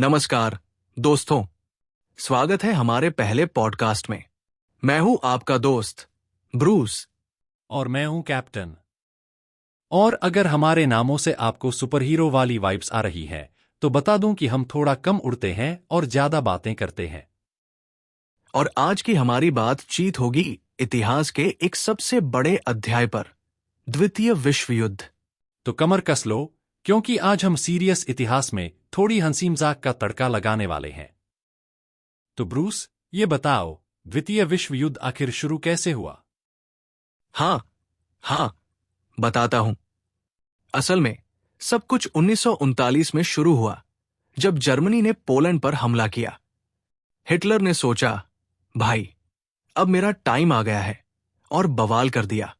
नमस्कार दोस्तों, स्वागत है हमारे पहले पॉडकास्ट में। मैं हूं आपका दोस्त ब्रूस। और मैं हूं कैप्टन। और अगर हमारे नामों से आपको सुपर हीरो वाली वाइब्स आ रही है तो बता दूं कि हम थोड़ा कम उड़ते हैं और ज्यादा बातें करते हैं। और आज की हमारी बातचीत होगी इतिहास के एक सबसे बड़े अध्याय पर, द्वितीय विश्व युद्ध। तो कमर कस लो, क्योंकि आज हम सीरियस इतिहास में थोड़ी हंसी मजाक का तड़का लगाने वाले हैं। तो ब्रूस, ये बताओ, द्वितीय विश्व युद्ध आखिर शुरू कैसे हुआ? हाँ, बताता हूं। असल में सब कुछ 1939 में शुरू हुआ, जब जर्मनी ने पोलैंड पर हमला किया। हिटलर ने सोचा, भाई अब मेरा टाइम आ गया है, और बवाल कर दिया।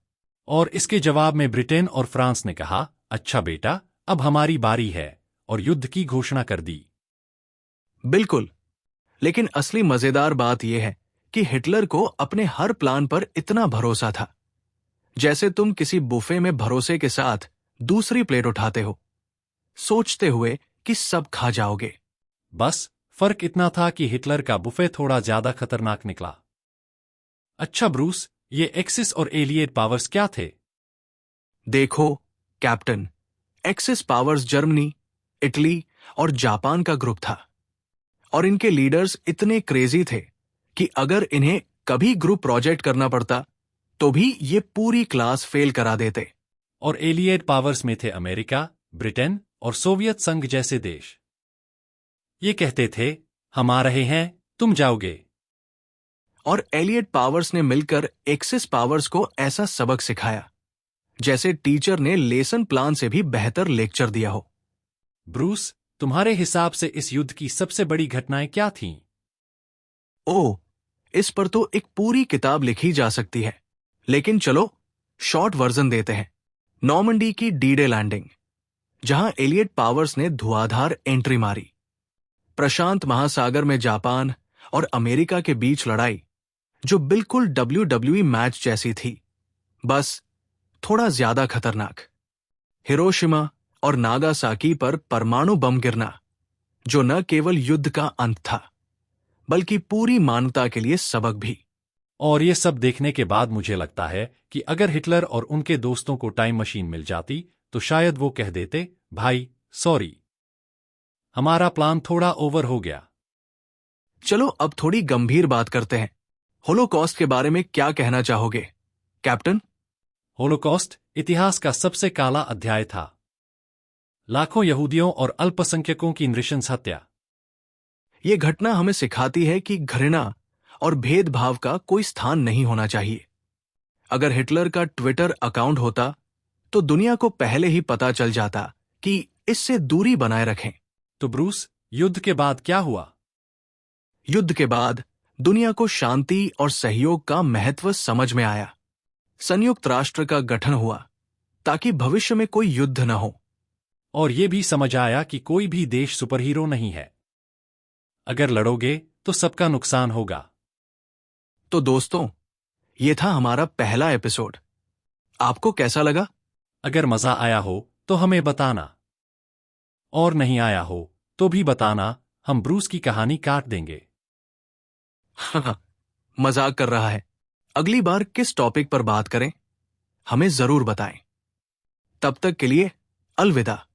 और इसके जवाब में ब्रिटेन और फ्रांस ने कहा, अच्छा बेटा, अब हमारी बारी है, और युद्ध की घोषणा कर दी। बिल्कुल, लेकिन असली मजेदार बात यह है कि हिटलर को अपने हर प्लान पर इतना भरोसा था, जैसे तुम किसी बुफे में भरोसे के साथ दूसरी प्लेट उठाते हो, सोचते हुए कि सब खा जाओगे। बस फर्क इतना था कि हिटलर का बुफे थोड़ा ज्यादा खतरनाक निकला। अच्छा ब्रूस, ये एक्सिस और एलिएड पावर्स क्या थे? देखो captain, axis powers Germany, Italy और जापान का ग्रुप था, और इनके लीडर्स इतने क्रेजी थे कि अगर इन्हें कभी ग्रुप प्रोजेक्ट करना पड़ता तो भी ये पूरी क्लास फेल करा देते। और एलिएड पावर्स में थे अमेरिका, ब्रिटेन और सोवियत संघ जैसे देश। ये कहते थे, हम आ रहे हैं, तुम जाओगे। और एलियट पावर्स ने मिलकर एक्सिस पावर्स को ऐसा सबक सिखाया जैसे टीचर ने लेसन प्लान से भी बेहतर लेक्चर दिया हो। ब्रूस, तुम्हारे हिसाब से इस युद्ध की सबसे बड़ी घटनाएं क्या थीं? ओह, इस पर तो एक पूरी किताब लिखी जा सकती है, लेकिन चलो शॉर्ट वर्जन देते हैं। नॉर्मंडी की डी-डे लैंडिंग, जहां एलियट पावर्स ने धुआंधार एंट्री मारी। प्रशांत महासागर में जापान और अमेरिका के बीच लड़ाई, जो बिल्कुल WWE मैच जैसी थी, बस थोड़ा ज्यादा खतरनाक। हिरोशिमा और नागासाकी पर परमाणु बम गिरना, जो न केवल युद्ध का अंत था बल्कि पूरी मानवता के लिए सबक भी। और ये सब देखने के बाद मुझे लगता है कि अगर हिटलर और उनके दोस्तों को टाइम मशीन मिल जाती तो शायद वो कह देते, भाई सॉरी, हमारा प्लान थोड़ा ओवर हो गया। चलो अब थोड़ी गंभीर बात करते हैं। होलोकॉस्ट के बारे में क्या कहना चाहोगे कैप्टन? होलोकॉस्ट इतिहास का सबसे काला अध्याय था। लाखों यहूदियों और अल्पसंख्यकों की नृशंस हत्या। यह घटना हमें सिखाती है कि घृणा और भेदभाव का कोई स्थान नहीं होना चाहिए। अगर हिटलर का ट्विटर अकाउंट होता तो दुनिया को पहले ही पता चल जाता कि इससे दूरी बनाए रखें। तो ब्रूस, युद्ध के बाद क्या हुआ? युद्ध के बाद दुनिया को शांति और सहयोग का महत्व समझ में आया। संयुक्त राष्ट्र का गठन हुआ ताकि भविष्य में कोई युद्ध न हो। और ये भी समझ आया कि कोई भी देश सुपरहीरो नहीं है। अगर लड़ोगे तो सबका नुकसान होगा। तो दोस्तों, ये था हमारा पहला एपिसोड। आपको कैसा लगा? अगर मजा आया हो तो हमें बताना, और नहीं आया हो तो भी बताना, हम ब्रूस की कहानी काट देंगे। हाँ, मजाक कर रहा है। अगली बार किस टॉपिक पर बात करें, हमें जरूर बताएं। तब तक के लिए अलविदा।